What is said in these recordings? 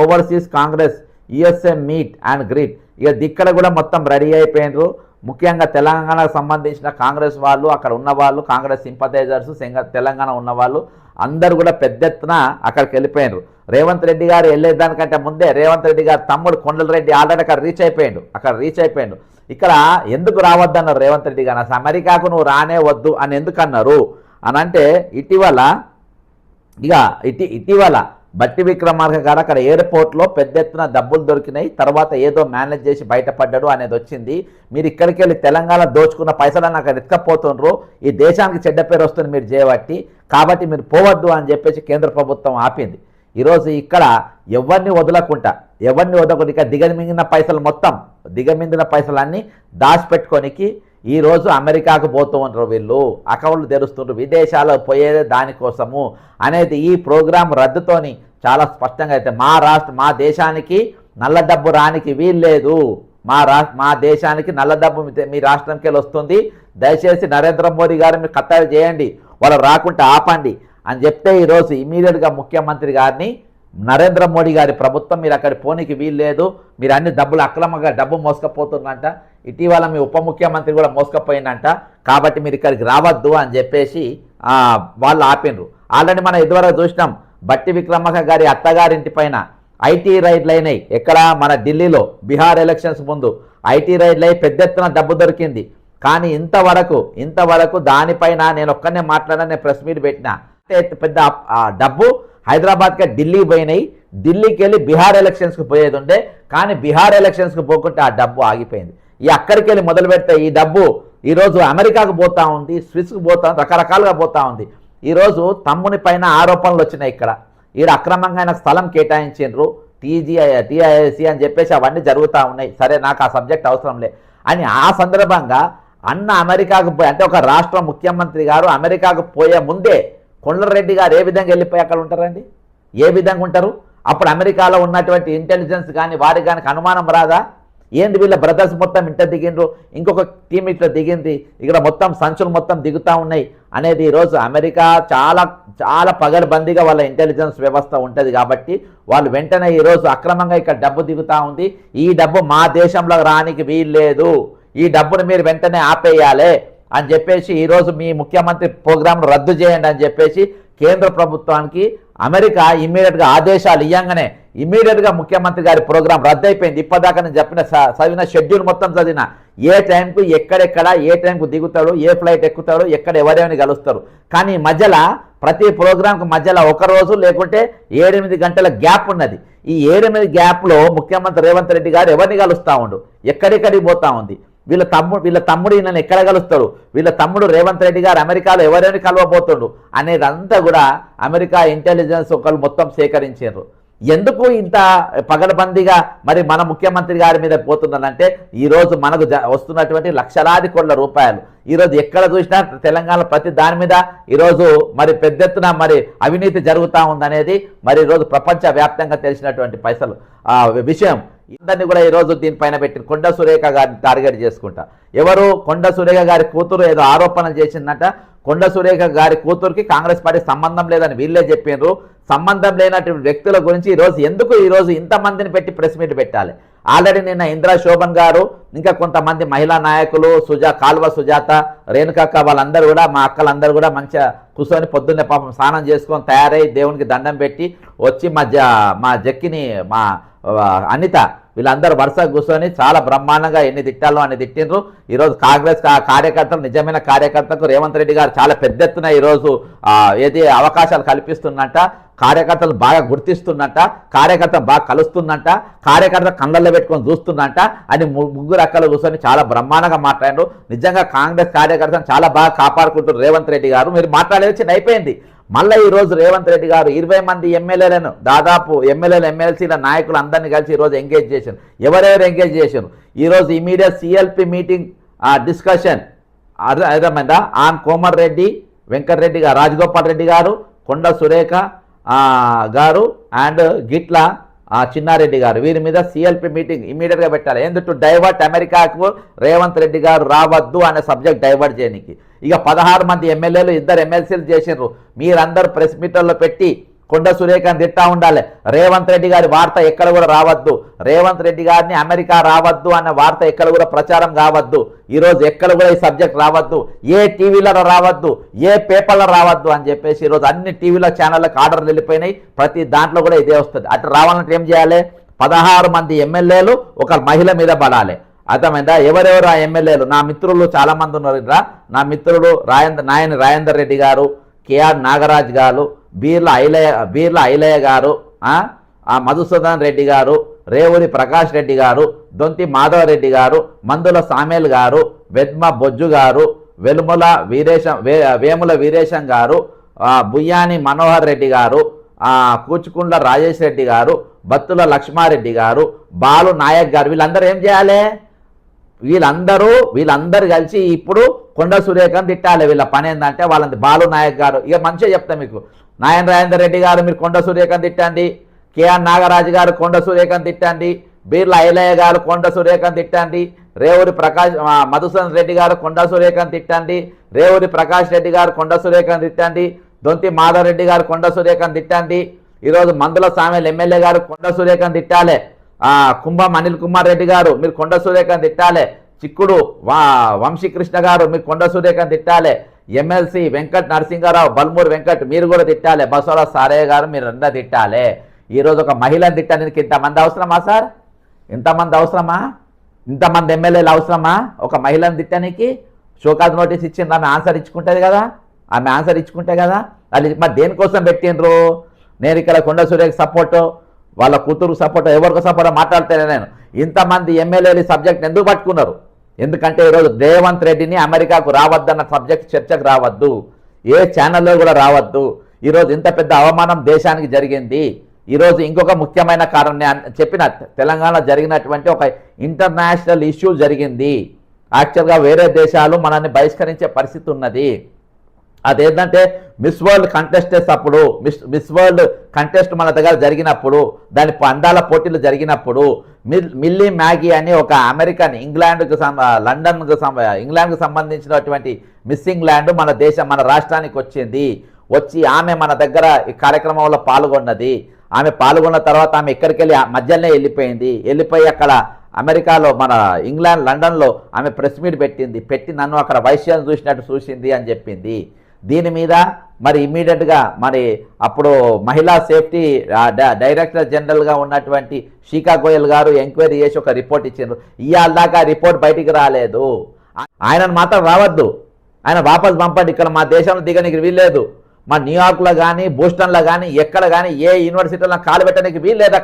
Overseas Congress USA meet and greet. ఇక ఇక్కడ కూడా మొత్తం రెడీ అయిపోయినారు. ముఖ్యంగా తెలంగాణకు సంబంధించిన కాంగ్రెస్ వాళ్ళు, అక్కడ ఉన్న వాళ్ళు, కాంగ్రెస్ సింపథైజర్స్, తెలంగాణ ఉన్న వాళ్ళు అందరూ కూడా పెద్ద ఎత్తున అక్కడికి వెళ్ళిపోయినారు. రేవంత్ రెడ్డి గారు వెళ్ళేదానికంటే ముందే రేవంత్ రెడ్డి గారు తమ్ముడు కొండలరెడ్డి ఆల్రెడీ అక్కడ రీచ్ అయిపోయాడు. ఇక్కడ ఎందుకు రావద్దన్నారు రేవంత్ రెడ్డి గారు? అసలు అమెరికాకు నువ్వు రానే వద్దు అని ఎందుకు అన్నారు అని అంటే, ఇటీవల బట్టి విక్రమార్క గారు అక్కడ ఎయిర్పోర్ట్లో పెద్ద ఎత్తున డబ్బులు దొరికినాయి, తర్వాత ఏదో మేనేజ్ చేసి బయటపడ్డాడు అనేది వచ్చింది. మీరు ఇక్కడికి వెళ్ళి తెలంగాణ దోచుకున్న పైసలను అక్కడ ఎత్తుకపోతుండ్రు, ఈ దేశానికి చెడ్డ పేరు వస్తుంది మీరు చేయబట్టి, కాబట్టి మీరు పోవద్దు అని చెప్పేసి కేంద్ర ప్రభుత్వం ఆపింది. ఈరోజు ఇక్కడ ఎవరిని వదలకుండా ఇక దిగమింగిన పైసలన్నీ దాచిపెట్టుకోనికి ఈరోజు అమెరికాకు పోతూ ఉంటారు. వీళ్ళు అకౌంట్లు తెరుస్తుంటారు, విదేశాలకు పోయేదే దానికోసము అనేది ఈ ప్రోగ్రాం రద్దుతోని చాలా స్పష్టంగా అయితే మా దేశానికి నల్ల డబ్బు రానికి వీల్లేదు. మా దేశానికి నల్ల డబ్బు మీ రాష్ట్రంకి వెళ్ళి వస్తుంది. దయచేసి నరేంద్ర మోడీ గారు మీరు కట్టడి చేయండి, వాళ్ళు రాకుండా ఆపండి అని చెప్తే ఈరోజు ఇమీడియట్గా ముఖ్యమంత్రి గారిని నరేంద్ర మోడీ గారి ప్రభుత్వం మీరు అక్కడ పోనీకి వీల్లేదు, మీరు అన్ని అక్రమంగా డబ్బు మోసుకపోతుందంట, ఇటీవల మీ ఉప ముఖ్యమంత్రి కూడా మోసుకపోయిందంట, కాబట్టి మీరు ఇక్కడికి రావద్దు అని చెప్పేసి వాళ్ళు ఆపినరు. ఆల్రెడీ మనం ఇదివరకు చూసినాం, బట్టి విక్రమార్క గారి అత్తగారింటి పైన ఐటీ రైడ్లు అయినాయి. ఎక్కడ? మన ఢిల్లీలో బీహార్ ఎలక్షన్స్ ముందు ఐటీ రైడ్లు అయి పెద్ద ఎత్తున డబ్బు దొరికింది. కానీ ఇంతవరకు దానిపైన నేను ఒక్కనే మాట్లాడినా, నేను ప్రెస్ మీట్ పెట్టినా, పెద్ద డబ్బు హైదరాబాద్కి ఢిల్లీ పోయినాయి. ఢిల్లీకి వెళ్ళి బీహార్ ఎలక్షన్స్కి పోయేది ఉండే, కానీ బీహార్ ఎలక్షన్స్కి పోకుంటే ఆ డబ్బు ఆగిపోయింది. అక్కడికి వెళ్ళి మొదలు పెడితే ఈ డబ్బు ఈరోజు అమెరికాకు పోతా ఉంది, స్విస్కి పోతా ఉంది, రకరకాలుగా పోతా ఉంది. ఈరోజు తమ్ముని పైన ఆరోపణలు వచ్చినాయి. ఈడ అక్రమంగా ఆయన స్థలం కేటాయించారు, టీఐఐసి అని చెప్పేసి అవన్నీ జరుగుతూ ఉన్నాయి. సరే, నాకు ఆ సబ్జెక్ట్ అవసరం లే అని ఆ సందర్భంగా అన్న అమెరికాకు పోయి, అంటే ఒక రాష్ట్ర ముఖ్యమంత్రి గారు అమెరికాకు పోయే ముందే కొండలరెడ్డి గారు ఏ విధంగా వెళ్ళిపోయి అక్కడ ఉంటారండి? ఏ విధంగా ఉంటారు? అప్పుడు అమెరికాలో ఉన్నటువంటి ఇంటెలిజెన్స్ కానీ వారికి కానీ అనుమానం రాదా? ఏంది వీళ్ళ బ్రదర్స్ మొత్తం ఇంట దిగిండ్రు, ఇంకొక టీం ఇట్లా దిగింది, ఇక్కడ మొత్తం సంచులు మొత్తం దిగుతూ ఉన్నాయి అనేది ఈరోజు అమెరికా చాలా పగడ్బందీగా వాళ్ళ ఇంటెలిజెన్స్ వ్యవస్థ ఉంటుంది. కాబట్టి వాళ్ళు వెంటనే ఈరోజు అక్రమంగా ఇక్కడ డబ్బు దిగుతూ ఉంది, ఈ డబ్బు మా దేశంలో రానికి వీల్లేదు, ఈ డబ్బును మీరు వెంటనే ఆపేయాలి అని చెప్పేసి ఈరోజు మీ ముఖ్యమంత్రి ప్రోగ్రాంను రద్దు చేయండి అని చెప్పేసి కేంద్ర ప్రభుత్వానికి అమెరికా ఇమ్మీడియట్గా ఆదేశాలు ఇవ్వగానే ఇమ్మీడియట్గా ముఖ్యమంత్రి గారి ప్రోగ్రాం రద్దు అయిపోయింది. ఇప్పటిదాకా నేను చదివిన షెడ్యూల్ మొత్తం చదివిన, ఏ టైంకు ఎక్కడెక్కడ ఏ టైంకు దిగుతాడు, ఏ ఫ్లైట్ ఎక్కుతాడు, ఎక్కడ ఎవరెవరిని కలుస్తారు. కానీ మధ్యలో ప్రతి ప్రోగ్రాంకు మధ్యలో ఒకరోజు లేకుంటే 7-8 గంటల గ్యాప్ ఉన్నది. ఈ 7-8 గ్యాప్లో ముఖ్యమంత్రి రేవంత్ రెడ్డి గారు ఎవరిని కలుస్తూ ఉండు, ఎక్కడెక్కడికి పోతా ఉంది, వీళ్ళ తమ్ముడు నన్ను ఎక్కడ కలుస్తాడు, వీళ్ళ తమ్ముడు రేవంత్ రెడ్డి గారు అమెరికాలో ఎవరైనా కలవబోతుండు అనేదంతా కూడా అమెరికా ఇంటెలిజెన్స్ ఒకళ్ళు మొత్తం సేకరించారు. ఎందుకు ఇంత పగడబందీగా మరి మన ముఖ్యమంత్రి గారి మీద పోతుందంటే, ఈరోజు మనకు వస్తున్నటువంటి లక్షలాది కోట్ల రూపాయలు ఈరోజు ఎక్కడ చూసినా తెలంగాణ ప్రతి దాని మీద ఈరోజు మరి పెద్ద ఎత్తున మరి అవినీతి జరుగుతూ ఉందనేది మరి ఈరోజు ప్రపంచవ్యాప్తంగా తెలిసినటువంటి విషయం. అందరినీ కూడా ఈరోజు దీనిపైన పెట్టి కొండ సురేఖ గారిని టార్గెట్ చేసుకుంటా. ఎవరు? కొండ సురేఖ గారి కూతురు ఏదో ఆరోపణలు చేసిందంట. కొండ సురేఖ గారి కూతురుకి కాంగ్రెస్ పార్టీ సంబంధం లేదని వీళ్ళే చెప్పినారు. సంబంధం లేనటువంటి వ్యక్తుల గురించి ఈరోజు ఇంతమందిని పెట్టి ప్రెస్ మీట్ పెట్టాలి? ఆల్రెడీ నిన్న ఇంద్రా శోభన్ గారు, ఇంకా కొంతమంది మహిళా నాయకులు, కాల్వ సుజాత, రేణుకక్క, వాళ్ళందరూ కూడా, మా అక్కలందరూ కూడా మంచిగా కూర్చొని పొద్దున్నే పాపం స్నానం చేసుకొని తయారై దేవునికి దండం పెట్టి వచ్చి మా జక్కిని, మా అనిత, వీళ్ళందరూ వరుసగా కూర్చొని చాలా బ్రహ్మాండంగా ఎన్ని తిట్టాలో అన్ని తిట్టిండ్రు. ఈరోజు కాంగ్రెస్ కార్యకర్తలు, నిజమైన కార్యకర్తలకు రేవంత్ రెడ్డి గారు చాలా పెద్ద ఎత్తున ఈరోజు అవకాశాలు కల్పిస్తున్నట్ట, కార్యకర్తలు బాగా గుర్తిస్తున్నట్ట, కార్యకర్తలు బాగా కలుస్తున్నట్ట, కార్యకర్త కళ్ళల్లో పెట్టుకొని చూస్తున్నట్ట అని ముగ్గురు అక్కలు కూర్చొని చాలా బ్రహ్మాండంగా మాట్లాడారు. నిజంగా కాంగ్రెస్ కార్యకర్తలు చాలా బాగా కాపాడుకుంటారు రేవంత్ రెడ్డి గారు. మీరు మాట్లాడేది అయిపోయింది. మళ్ళీ ఈరోజు రేవంత్ రెడ్డి గారు 20 మంది ఎమ్మెల్యేలను, దాదాపు ఎమ్మెల్యేల నాయకులు అందరినీ కలిసి ఈరోజు ఎంగేజ్ చేశారు. ఎవరెవరు ఎంగేజ్ చేశారు? ఈరోజు ఇమీడియట్ సిఎల్పి మీటింగ్ డిస్కషన్ అర్థమైందా ఆన్ కోమర్ రెడ్డి, వెంకటరెడ్డి గారు, రాజగోపాల్ రెడ్డి గారు, కొండ సురేఖ గారు అండ్ గిట్ల చిన్నారెడ్డి గారు, వీరి మీద సిఎల్పి మీటింగ్ ఇమీడియట్గా పెట్టాలి. ఎందుకు? డైవర్ట్ అమెరికాకు రేవంత్ రెడ్డి గారు రావద్దు అనే సబ్జెక్ట్ డైవర్ట్ చేయడానికి. ఇక 16 మంది ఎమ్మెల్యేలు, 2 ఎమ్మెల్సీలు చేసినారు. మీరందరూ ప్రెస్ మీటర్లో పెట్టి కొండ సురేఖని తిట్టా ఉండాలి. రేవంత్ రెడ్డి గారి వార్త ఎక్కడ కూడా రావద్దు, రేవంత్ రెడ్డి గారిని అమెరికా రావద్దు అన్న వార్త ఎక్కడ కూడా ప్రచారం కావద్దు. ఈరోజు ఎక్కడ కూడా ఈ సబ్జెక్ట్ రావద్దు, ఏ టీవీలలో రావద్దు, ఏ పేపర్లో రావద్దు అని చెప్పేసి ఈరోజు అన్ని టీవీల ఛానళ్ళకి ఆర్డర్లు వెళ్ళిపోయినాయి. ప్రతి దాంట్లో కూడా ఇదే వస్తుంది. అట్లా రావాలంటే ఏం చేయాలి? 16 మంది ఎమ్మెల్యేలు ఒక మహిళ మీద పడాలి. అర్థమైందా? ఎవరెవరు ఆ ఎమ్మెల్యేలు? నా మిత్రులు చాలామంది ఉన్నారు. నా మిత్రుడు నాయని రాజేందర్ రెడ్డి గారు, కేఆర్ నాగరాజ్ గారు, బీర్ల ఐలయ్య గారు, మధుసూదన్ రెడ్డి గారు, రేవూరి ప్రకాష్ రెడ్డి గారు, దొంతి మాధవరెడ్డి గారు, మందుల సామేల్ గారు, వెద్మ బొజ్జు గారు, వేముల వీరేశం గారు, బుయ్యాని మనోహర్ రెడ్డి గారు, కూచుకుండ్ల రాజేష్ రెడ్డి గారు, బత్తుల లక్ష్మారెడ్డి గారు, బాలు నాయక్ గారు, వీళ్ళందరూ ఏం చేయాలి? వీళ్ళందరూ కలిసి ఇప్పుడు కొండ సురేఖను తిట్టాలి. వీళ్ళ పని ఏంటంటే వాళ్ళని బాలు నాయక్ గారు ఇక మంచిగా చెప్తా మీకు. నాయన రాజేందర్ రెడ్డి గారు మీరు కొండ సురేఖను తిట్టండి, కేఆర్ నాగరాజు గారు కొండ సురేఖను తిట్టండి, బీర్ల ఐలయ్య గారు కొండ సురేఖను తిట్టండి, రేవూరి మధుసూదన్ రెడ్డి గారు కొండ సురేఖను తిట్టండి, రేవూరి ప్రకాష్ రెడ్డి గారు కొండ సురేఖను తిట్టండి, దొంతి మాధవరెడ్డి గారు కొండ సురేఖను తిట్టండి. ఈరోజు మందుల సామేల్ ఎమ్మెల్యే గారు కొండ సురేఖను తిట్టాలి. కుంభం అనిల్ కుమార్ రెడ్డి గారు మీరు కొండ సురేఖను తిట్టాలి. చిక్కుడు వంశీకృష్ణ గారు మీరు కొండ సురేఖను తిట్టాలి. ఎమ్మెల్సీ వెంకట్ నరసింహారావు, బల్మూరు వెంకట్ మీరు కూడా తిట్టాలి. బసవరాజ్ సారయ్య గారు మీరు అందరూ తిట్టాలి. ఈరోజు ఒక మహిళను తిట్టడానికి ఇంతమంది అవసరమా సార్? ఇంతమంది అవసరమా? ఇంతమంది ఎమ్మెల్యేలు అవసరమా ఒక మహిళను తిట్టడానికి? షోకాజ్ నోటీస్ ఇచ్చిండ్రు, ఆమె ఆన్సర్ ఇచ్చుకుంటుంది కదా, ఆమె ఆన్సర్ ఇచ్చుకుంటే కదా. అది మరి దేనికోసం పెట్టిండ్రు? నేను ఇక్కడ కొండ సురేఖ సపోర్టు, వాళ్ళ కూతురు సపోర్ట్, ఎవరికి సపోర్ట్ మాట్లాడితేనే నేను ఇంతమంది ఎమ్మెల్యేలు సబ్జెక్ట్ ఎందుకు పట్టుకున్నారు? ఎందుకంటే ఈరోజు రేవంత్ రెడ్డిని అమెరికాకు రావద్దన్న సబ్జెక్ట్ చర్చకు రావద్దు, ఏ ఛానల్లో కూడా రావద్దు. ఈరోజు ఇంత పెద్ద అవమానం దేశానికి జరిగింది. ఈరోజు ఇంకొక ముఖ్యమైన కారణం నేను చెప్పిన, తెలంగాణ జరిగినటువంటి ఒక ఇంటర్నేషనల్ ఇష్యూ జరిగింది. యాక్చువల్గా వేరే దేశాలు మనల్ని బహిష్కరించే పరిస్థితి ఉన్నది. అదేంటంటే మిస్ వరల్డ్ కంటెస్టెస్ అప్పుడు మిస్ వరల్డ్ కంటెస్ట్ మన దగ్గర జరిగినప్పుడు, దాని అందాల పోటీలు జరిగినప్పుడు మిల్లీ మ్యాగీ అని ఒక అమెరికన్ ఇంగ్లాండ్కు సంబంధించినటువంటి మిస్ ఇంగ్లాండ్ మన రాష్ట్రానికి వచ్చి ఆమె మన దగ్గర ఈ కార్యక్రమంలో పాల్గొన్నది. ఆమె పాల్గొన్న తర్వాత ఆమె ఎక్కడికి వెళ్ళి మధ్యలోనే వెళ్ళిపోయి అక్కడ అమెరికాలో మన లండన్లో ఆమె ప్రెస్ మీట్ పెట్టి నన్ను అక్కడ వైశ్యాన్ని చూసినట్టు చూసింది అని చెప్పింది. దీని మీద మరి ఇమ్మీడియట్గా మరి అప్పుడు మహిళా సేఫ్టీ డైరెక్టర్ జనరల్గా ఉన్నటువంటి షీకా గోయల్ గారు ఎంక్వైరీ చేసి ఒక రిపోర్ట్ ఇచ్చారు. ఇవాళ దాకా రిపోర్ట్ బయటికి రాలేదు. ఆయనను మాత్రం రావద్దు, ఆయన వాపస్ పంపండి. ఇక్కడ మా దేశంలో దిగనికి వీల్లేదు. మా న్యూయార్క్లో కానీ బోస్టన్లో కానీ ఎక్కడ కానీ ఏ యూనివర్సిటీలో కాలు పెట్టడానికి వీల్లేదు.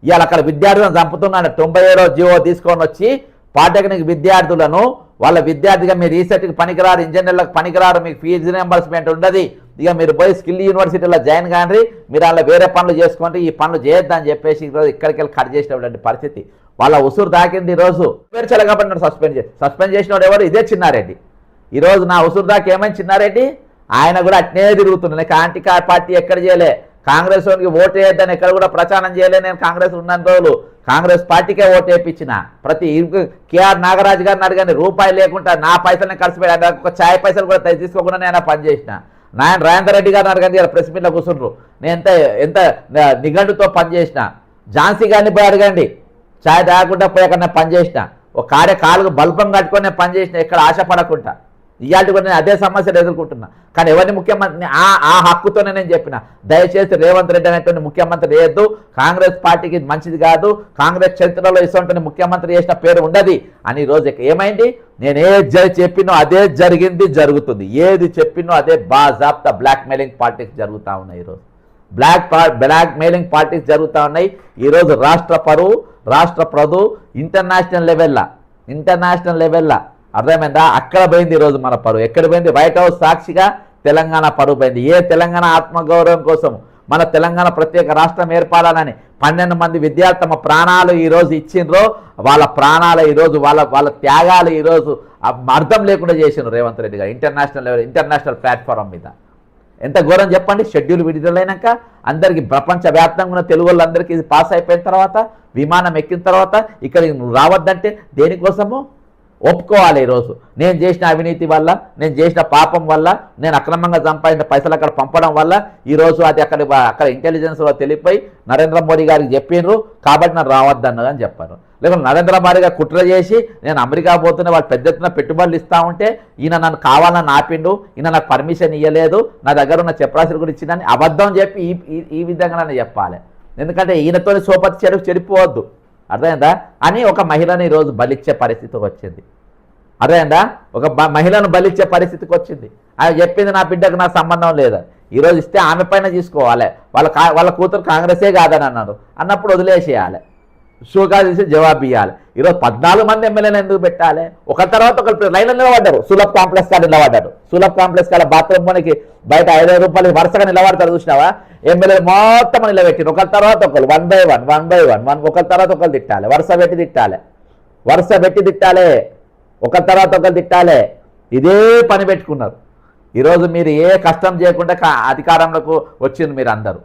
ఇవాళ అక్కడ విద్యార్థులను చంపుతున్నాను. 97వ జీవో తీసుకొని వచ్చి పాలిటెక్నిక్ విద్యార్థులను వాళ్ళ విద్యార్థిగా మీరు రీసెర్చ్కి పనికిరారు, ఇంజనీర్లకు పనికిరారు, మీకు ఫీజు రియంబర్స్మెంట్ ఉండదు, ఇక మీరు పోయి స్కిల్ యూనివర్సిటీలో జాయిన్ కానీ, మీరు అలా వేరే పనులు చేసుకోండి, ఈ పనులు చేయొద్దని చెప్పేసి ఈరోజు ఇక్కడికి వెళ్ళి కట్ చేసినటువంటి పరిస్థితి. వాళ్ళ ఉసురు దాకింది. ఈరోజు పేరు చెలగబడినాడు, సస్పెండ్ చేసినవాడు ఎవరు? ఇదే చిన్నారెడ్డి. ఈరోజు నా ఉసురు దాకా ఏమైంది చిన్నారెడ్డి? ఆయన కూడా అట్నే తిరుగుతున్నాయి. కాంటి పార్టీ ఎక్కడ చేయలే, కాంగ్రెస్ వానికి ఓటు వేయద్దని ఎక్కడ కూడా ప్రచారం చేయలే. నేను కాంగ్రెస్ ఉన్న రోజులు కాంగ్రెస్ పార్టీకే ఓటు వేయించిన. ప్రతి కేఆర్ నాగరాజు గారిని అడగని, రూపాయి లేకుండా నా పైసలని ఖర్చు పెట్టి ఒక ఛాయ్ పైసలు కూడా తీసుకోకుండా నేను పనిచేసిన. నాయన రాజేందర్ రెడ్డి గారిని అడగండి, ప్రెస్ మీట్లో కూర్చుండ్రు, నేను ఎంత నిఘంటుతో పనిచేసిన. ఝాన్సీ గారిని పోయి అడగండి, ఛాయ్ తాగకుండా పోయి అక్కడ నేను పనిచేసిన. ఒక కాలుకు బల్పం కట్టుకొని నేను పనిచేసిన, ఎక్కడ ఆశపడకుండా. ఇవాళ కూడా నేను అదే సమస్యలు ఎదుర్కొంటున్నా. కానీ ఎవరిని ముఖ్యమంత్రి ఆ హక్కుతోనే నేను చెప్పిన, దయచేసి రేవంత్ రెడ్డి అనేటువంటి ముఖ్యమంత్రి చేయొద్దు, కాంగ్రెస్ పార్టీకి మంచిది కాదు, కాంగ్రెస్ చరిత్రలో ఇటువంటి ముఖ్యమంత్రి చేసిన పేరు ఉండదు అని. ఈరోజు ఏమైంది? నేను చెప్పినో అదే జరిగింది, జరుగుతుంది. ఏది చెప్పినో అదే బాజాబ్తా బ్లాక్ మెయిలింగ్ పాలిటిక్స్ జరుగుతూ ఉన్నాయి. ఈరోజు బ్లాక్ మెయిలింగ్ పాలిటిక్స్ జరుగుతూ ఉన్నాయి. ఈరోజు రాష్ట్ర పరువు, రాష్ట్ర ప్రభు ఇంటర్నేషనల్ లెవెల్లా అర్థమైందా? అక్కడ పోయింది ఈరోజు మన పరువు. ఎక్కడ పోయింది? వైట్ హౌస్ సాక్షిగా తెలంగాణ పరువు పోయింది. ఏ తెలంగాణ ఆత్మగౌరవం కోసం, మన తెలంగాణ ప్రత్యేక రాష్ట్రం ఏర్పడాలని 12 మంది విద్యార్థులు తమ ప్రాణాలు ఈరోజు ఇచ్చిండ్రో, వాళ్ళ ప్రాణాలు ఈరోజు వాళ్ళ త్యాగాలు ఈరోజు అర్థం లేకుండా చేసిండ్రు రేవంత్ రెడ్డి గారు ఇంటర్నేషనల్ ప్లాట్ఫారం మీద. ఎంత ఘోరం చెప్పండి. షెడ్యూల్ విడుదలైనాక అందరికీ ప్రపంచవ్యాప్తంగా ఉన్న తెలుగు వాళ్ళందరికీ ఇది పాస్ అయిపోయిన తర్వాత, విమానం ఎక్కిన తర్వాత ఇక్కడికి నువ్వు రావద్దంటే దేనికోసము? ఒప్పుకోవాలి. ఈరోజు నేను చేసిన అవినీతి వల్ల, నేను చేసిన పాపం వల్ల, నేను అక్రమంగా సంపాదించిన పైసలు అక్కడ పంపడం వల్ల ఈరోజు అది అక్కడ ఇంటెలిజెన్స్లో తెలిపోయి నరేంద్ర మోడీ గారికి చెప్పిండ్రు కాబట్టి నన్ను రావద్దన్నది అని చెప్పారు. లేకుంటే నరేంద్ర మోడీ గారు కుట్ర చేసి నేను అమెరికా పోతున్నా వాళ్ళు పెద్ద ఎత్తున పెట్టుబడులు ఇస్తూ ఉంటే ఈయన నన్ను కావాలని ఆపిండు, ఈయన నాకు పర్మిషన్ ఇవ్వలేదు, నా దగ్గర ఉన్న చెప్రాసులు కూడా ఇచ్చిందని అబద్ధం చెప్పి ఈ విధంగా నన్ను చెప్పాలి. ఎందుకంటే ఈయనతో సోపతి చెడిపోవద్దు, అర్థమైందా అని ఒక మహిళని ఈరోజు బలిచ్చే పరిస్థితికి వచ్చింది. అర్థమైందా? ఒక మహిళను బలిచ్చే పరిస్థితికి వచ్చింది. ఆయన చెప్పింది నా బిడ్డకు నాకు సంబంధం లేదా, ఈరోజు ఇస్తే ఆమె పైన తీసుకోవాలి, వాళ్ళ కూతురు కాంగ్రెసే కాదని అన్నారు, అన్నప్పుడు వదిలేసేయాలి, షూగా తీసి జవాబు ఇవ్వాలి. ఈరోజు 14 మంది ఎమ్మెల్యేలు ఎందుకు పెట్టాలి? ఒకరి తర్వాత ఒకరు లైన్లో నిలబడ్డారు. సులభ్ కాంప్లెక్స్ కాడ నిలబడ్డారు. సులభ్ కాంప్లెక్స్ కాడ బాత్రూమ్ మనకి బయట 5,000 రూపాయలు వరుసగా నిలబడతారు, చూసినావా? ఎమ్మెల్యేలు మొత్తం నిలబెట్టారు, ఒకరి తర్వాత ఒకరు 1 by 1 ఒకరి తర్వాత ఒకరు తిట్టాలి, వరుస పెట్టి తిట్టాలి, ఒకరి తర్వాత ఒకరు తిట్టాలి. ఇదే పని పెట్టుకున్నారు. ఈరోజు మీరు ఏ కష్టం చేయకుండా అధికారంలోకి వచ్చింది మీరు అందరూ.